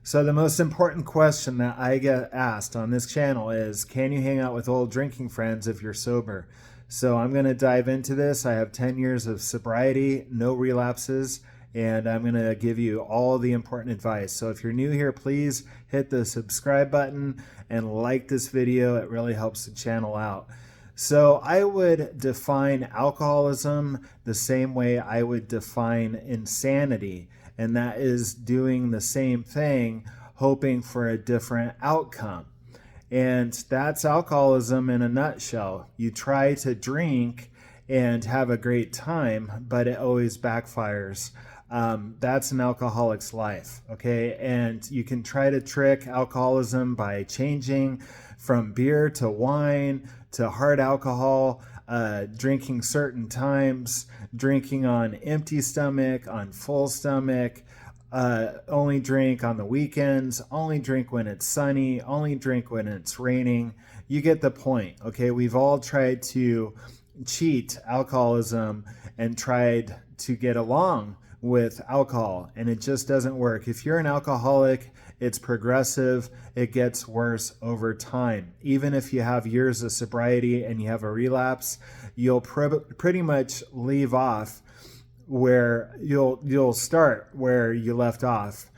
So the most important question that I get asked on this channel is, can you hang out with old drinking friends if you're sober? So I'm going to dive into this. I have 10 years of sobriety, no relapses, and I'm going to give you all the important advice. So if you're new here, please hit the subscribe button and like this video. It really helps the channel out. So I would define alcoholism the same way I would define insanity, and that is doing the same thing, hoping for a different outcome. And that's alcoholism in a nutshell. You try to drink and have a great time, but it always backfires. That's an alcoholic's life, okay? And you can try to trick alcoholism by changing from beer to wine to hard alcohol, drinking certain times, drinking on empty stomach, on full stomach, only drink on the weekends, only drink when it's sunny, only drink when it's raining. You get the point, okay? We've all tried to cheat alcoholism and tried to get along with alcohol, and it just doesn't work. If you're an alcoholic, it's progressive. It gets worse over time. Even if you have years of sobriety and you have a relapse, you'll pretty much leave off where you'll start where you left off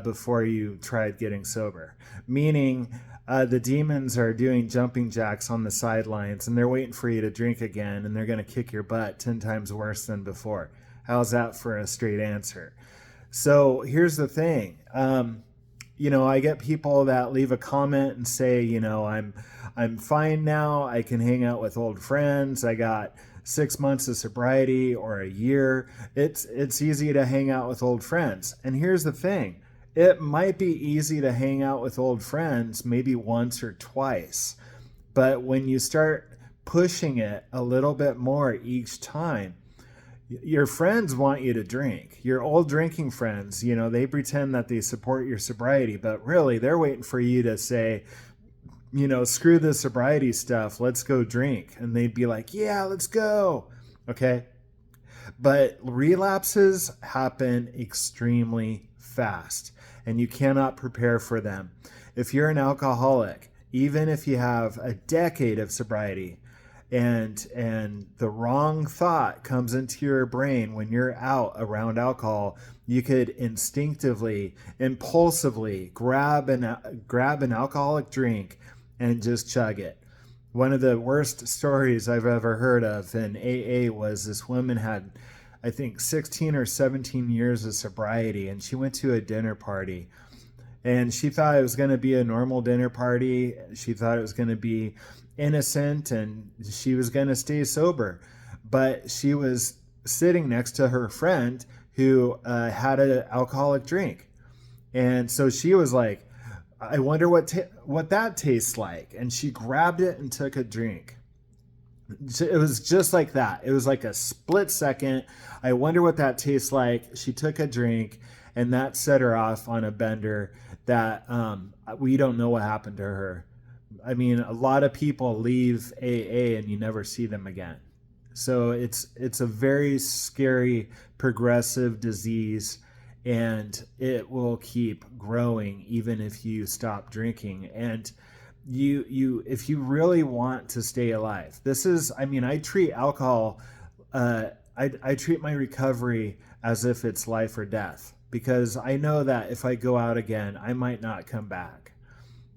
before you tried getting sober. Meaning the demons are doing jumping jacks on the sidelines and they're waiting for you to drink again, and they're going to kick your butt 10 times worse than before. How's that for a straight answer? So here's the thing. I get people that leave a comment and say, I'm fine now. I can hang out with old friends. I got 6 months of sobriety or a year. It's easy to hang out with old friends. And here's the thing. It might be easy to hang out with old friends maybe once or twice. But when you start pushing it a little bit more each time, your friends want you to drink. Your old drinking friends, they pretend that they support your sobriety, but really they're waiting for you to say, screw the sobriety stuff, let's go drink. And they'd be like, yeah, let's go. Okay. But relapses happen extremely fast, and you cannot prepare for them. If you're an alcoholic, even if you have a decade of sobriety, and the wrong thought comes into your brain when you're out around alcohol, you could instinctively, impulsively grab an alcoholic drink and just chug it. One of the worst stories I've ever heard of in AA was this woman had, I think, 16 or 17 years of sobriety, and she went to a dinner party. And she thought it was going to be a normal dinner party. She thought it was going to be innocent and she was going to stay sober. But she was sitting next to her friend who had an alcoholic drink. And so she was like, I wonder what that tastes like. And she grabbed it and took a drink. It was just like that. It was like a split second. I wonder what that tastes like. She took a drink, and that set her off on a bender that we don't know what happened to her. I mean, a lot of people leave AA and you never see them again. So it's a very scary progressive disease, and it will keep growing even if you stop drinking. And if you really want to stay alive, I treat alcohol, I treat my recovery as if it's life or death, because I know that if I go out again, I might not come back.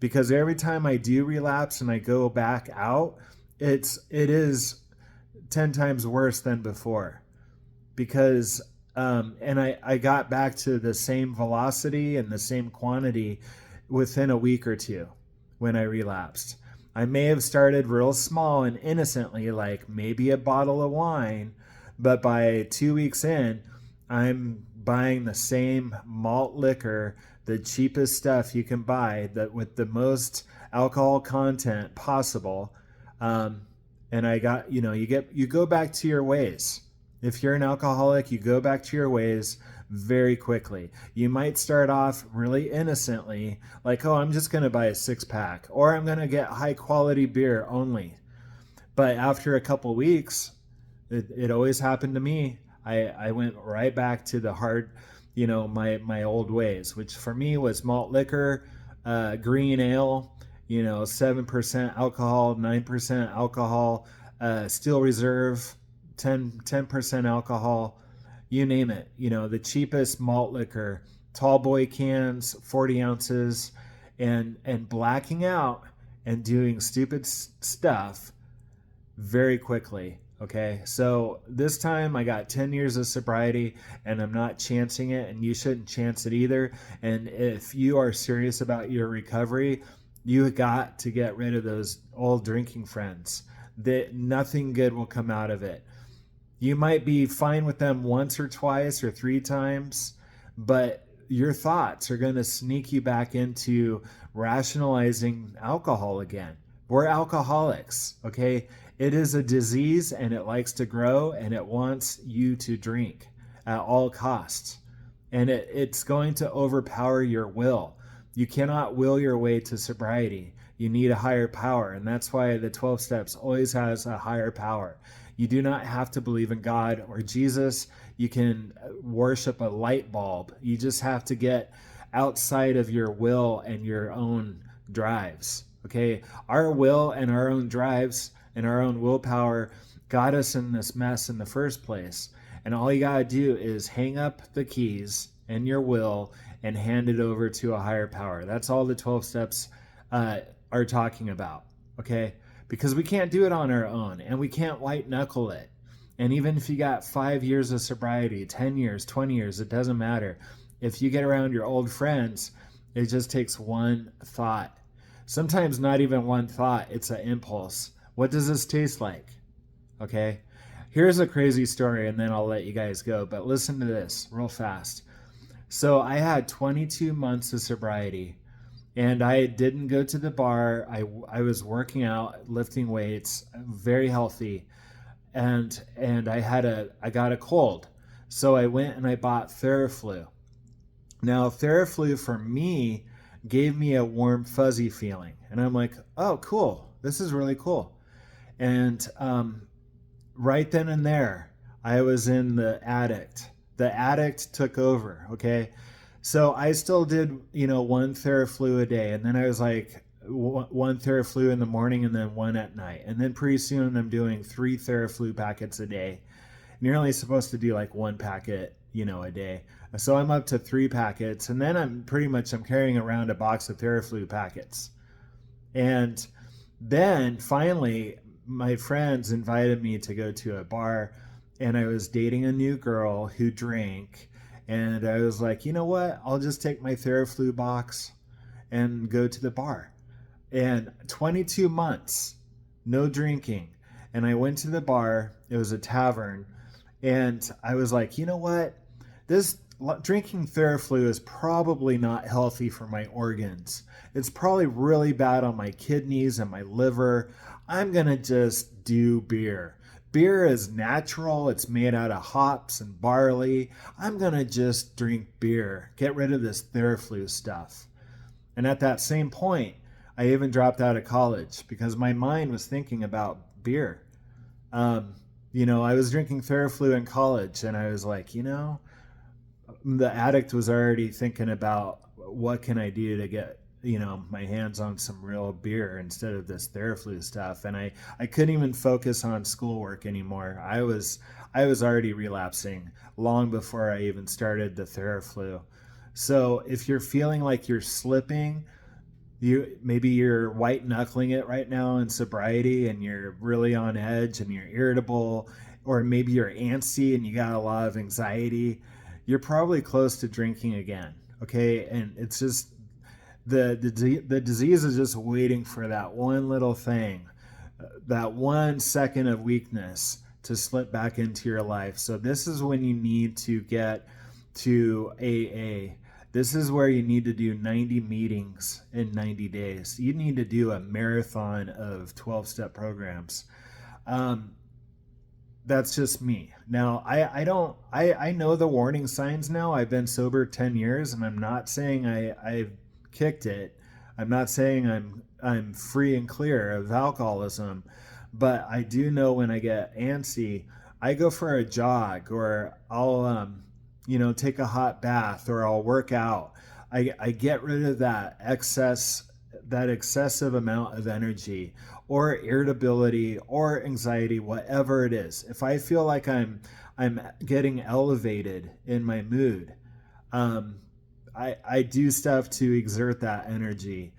Because every time I do relapse and I go back out, it is 10 times worse than before. Because and I got back to the same velocity and the same quantity within a week or two when I relapsed. I may have started real small and innocently, like maybe a bottle of wine, but by 2 weeks in, I'm buying the same malt liquor, the cheapest stuff you can buy, that with the most alcohol content possible. And I got, you go back to your ways. If you're an alcoholic, you go back to your ways very quickly. You might start off really innocently, like, oh, I'm just going to buy a 6-pack, or I'm going to get high quality beer only. But after a couple weeks, it always happened to me. I went right back to the hard my old ways, which for me was malt liquor, green ale, 7% alcohol, 9% alcohol, steel reserve, 10% alcohol, you name it. The cheapest malt liquor, tall boy cans, 40 ounces, and blacking out and doing stupid stuff very quickly. Okay, so this time I got 10 years of sobriety, and I'm not chancing it, and you shouldn't chance it either. And if you are serious about your recovery, you got to get rid of those old drinking friends. That nothing good will come out of it. You might be fine with them once or twice or three times, but your thoughts are going to sneak you back into rationalizing alcohol again. We're alcoholics, okay? It is a disease, and it likes to grow, and it wants you to drink at all costs. And it's going to overpower your will. You cannot will your way to sobriety. You need a higher power, and that's why the 12 steps always has a higher power. You do not have to believe in God or Jesus. You can worship a light bulb. You just have to get outside of your will and your own drives. Okay, our will and our own drives and our own willpower got us in this mess in the first place. And all you got to do is hang up the keys and your will and hand it over to a higher power. That's all the 12 steps are talking about. Okay, because we can't do it on our own, and we can't white knuckle it. And even if you got 5 years of sobriety, 10 years, 20 years, it doesn't matter. If you get around your old friends, it just takes one thought. Sometimes not even one thought, it's an impulse. What does this taste like? Okay. Here's a crazy story, and then I'll let you guys go. But listen to this real fast. So I had 22 months of sobriety, and I didn't go to the bar. I was working out, lifting weights, very healthy, and I got a cold. So I went and I bought Theraflu. Now Theraflu for me gave me a warm fuzzy feeling, and I'm like, oh cool, this is really cool. And right then and there, I was in the addict. The addict took over. Okay, so I still did, one Theraflu a day, and then I was like one Theraflu in the morning and then one at night, and then pretty soon I'm doing 3 Theraflu packets a day. And you're only supposed to do like one packet, a day. So I'm up to 3 packets, and then I'm carrying around a box of Theraflu packets. And then finally, my friends invited me to go to a bar, and I was dating a new girl who drank. And I was like, you know what? I'll just take my Theraflu box and go to the bar. And 22 months, no drinking. And I went to the bar. It was a tavern. And I was like, you know what? This drinking Theraflu is probably not healthy for my organs. It's probably really bad on my kidneys and my liver. I'm going to just do beer. Beer is natural. It's made out of hops and barley. I'm going to just drink beer. Get rid of this Theraflu stuff. And at that same point, I even dropped out of college because my mind was thinking about beer. I was drinking Theraflu in college, and I was like, the addict was already thinking about what can I do to get my hands on some real beer instead of this Theraflu stuff. And I couldn't even focus on schoolwork anymore. I was already relapsing long before I even started the Theraflu. So if you're feeling like you're slipping, maybe you're white knuckling it right now in sobriety, and you're really on edge and you're irritable, or maybe you're antsy and you got a lot of anxiety, you're probably close to drinking again. Okay, and it's just the disease is just waiting for that one little thing, that 1 second of weakness to slip back into your life. So this is when you need to get to AA. This is where you need to do 90 meetings in 90 days. You need to do a marathon of 12-step programs. That's just me. Now, I know the warning signs now. I've been sober 10 years, and I'm not saying I've kicked it. I'm not saying I'm free and clear of alcoholism, but I do know when I get antsy, I go for a jog, or take a hot bath, or I'll work out. I get rid of that excessive amount of energy or irritability or anxiety, whatever it is. If I feel like I'm getting elevated in my mood, um, I do stuff to exert that energy.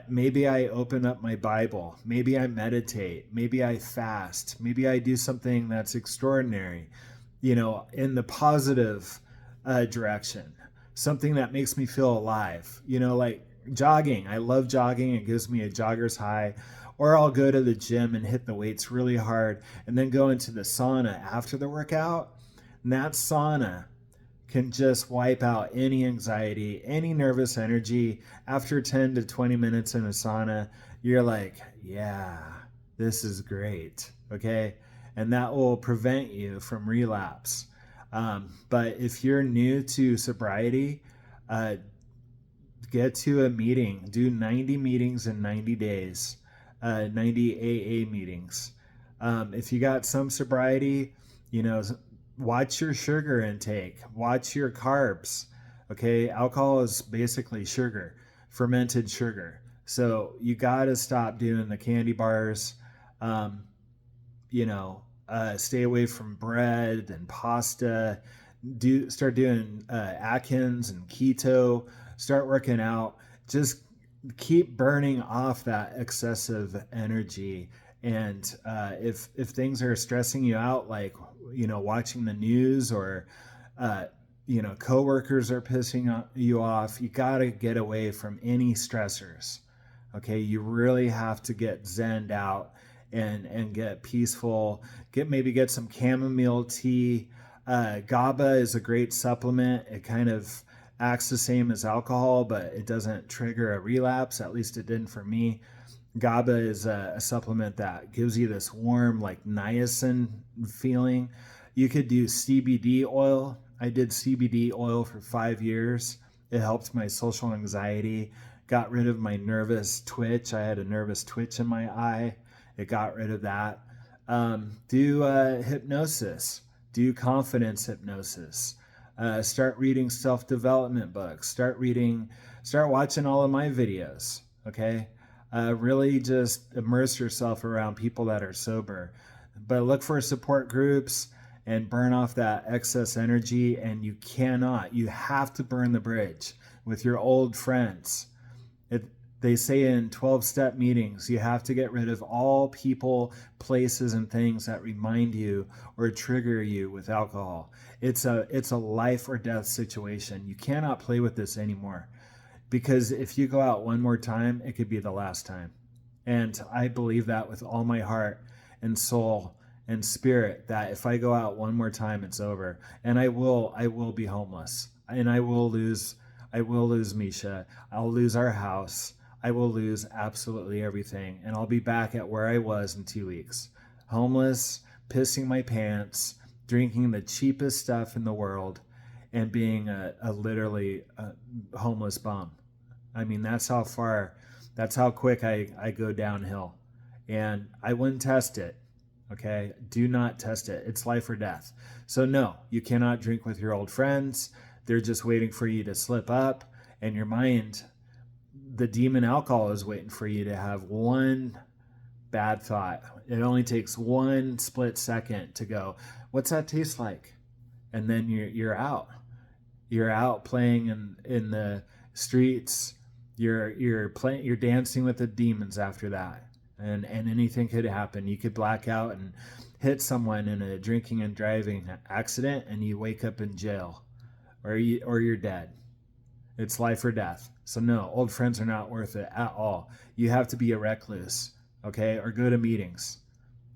Maybe I open up my Bible. Maybe I meditate. Maybe I fast. Maybe I do something that's extraordinary, in the positive direction. Something that makes me feel alive, like jogging. I love jogging. It gives me a jogger's high. Or I'll go to the gym and hit the weights really hard and then go into the sauna after the workout. And that sauna can just wipe out any anxiety, any nervous energy. After 10 to 20 minutes in a sauna, you're like, yeah, this is great. Okay. And that will prevent you from relapse. But if you're new to sobriety, uh, get to a meeting, do 90 meetings in 90 days, 90 AA meetings. If you got some sobriety, you know, watch your sugar intake, watch your carbs. Okay, alcohol is basically sugar, fermented sugar. So you got to stop doing the candy bars. Um, stay away from bread and pasta. Start doing Atkins and keto. Start working out. Just keep burning off that excessive energy. And if things are stressing you out, like watching the news, or coworkers are pissing you off, you got to get away from any stressors. Okay, you really have to get zenned out and get peaceful. Get some chamomile tea. GABA is a great supplement. It kind of acts the same as alcohol, but it doesn't trigger a relapse. At least it didn't for me. GABA is a supplement that gives you this warm, like niacin feeling. You could do CBD oil. I did CBD oil for 5 years. It helped my social anxiety, got rid of my nervous twitch. I had a nervous twitch in my eye. It got rid of that. Do hypnosis. Do confidence hypnosis. Start reading self-development books. Start watching all of my videos. Okay. Really just immerse yourself around people that are sober. But look for support groups and burn off that excess energy. And you have to burn the bridge with your old friends. They say in 12-step meetings, you have to get rid of all people, places, and things that remind you or trigger you with alcohol. It's a life or death situation. You cannot play with this anymore, because if you go out one more time, it could be the last time. And I believe that with all my heart and soul and spirit, that if I go out one more time, it's over. And I will be homeless, and I will lose Misha. I'll lose our house. I will lose absolutely everything, and I'll be back at where I was in 2 weeks. Homeless, pissing my pants, drinking the cheapest stuff in the world, and being literally a homeless bum. I mean, that's how quick I go downhill. And I wouldn't test it. Okay? Do not test it. It's life or death. So no, you cannot drink with your old friends. They're just waiting for you to slip up, and your mind, the demon alcohol, is waiting for you to have one bad thought. It only takes one split second to go, what's that taste like? And then you're out. You're out playing in the streets. You're dancing with the demons after that. And anything could happen. You could black out and hit someone in a drinking and driving accident, and you wake up in jail, or you're dead. It's life or death. So no, old friends are not worth it at all. You have to be a recluse, okay, or go to meetings.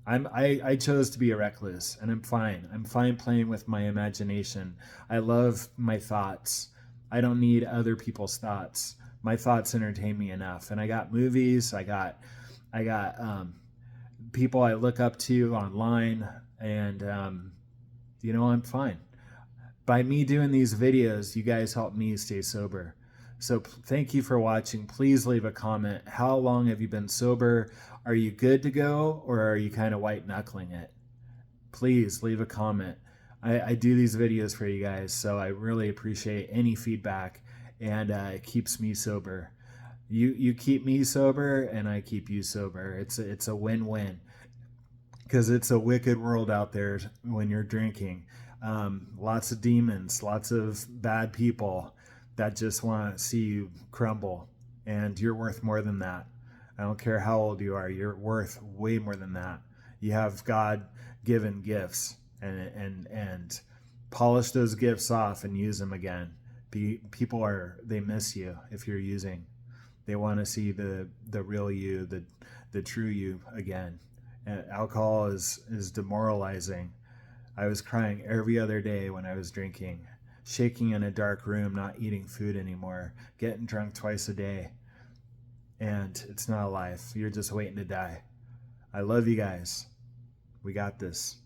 I chose to be a recluse, and I'm fine. I'm fine playing with my imagination. I love my thoughts. I don't need other people's thoughts. My thoughts entertain me enough. And I got movies. I got people I look up to online, and I'm fine. By me doing these videos, you guys help me stay sober. So thank you for watching. Please leave a comment. How long have you been sober? Are you good to go, or are you kind of white knuckling it? Please leave a comment. I do these videos for you guys, so I really appreciate any feedback, and it keeps me sober. You keep me sober, and I keep you sober. It's a win-win, because it's a wicked world out there when you're drinking. Lots of demons, lots of bad people that just want to see you crumble, and you're worth more than that. I don't care how old you are, you're worth way more than that. You have God given gifts, and polish those gifts off and use them again. People they miss you if you're using. They want to see the real you, the true you again. And alcohol is demoralizing. I was crying every other day when I was drinking, shaking in a dark room, not eating food anymore, getting drunk twice a day. And it's not a life. You're just waiting to die. I love you guys. We got this.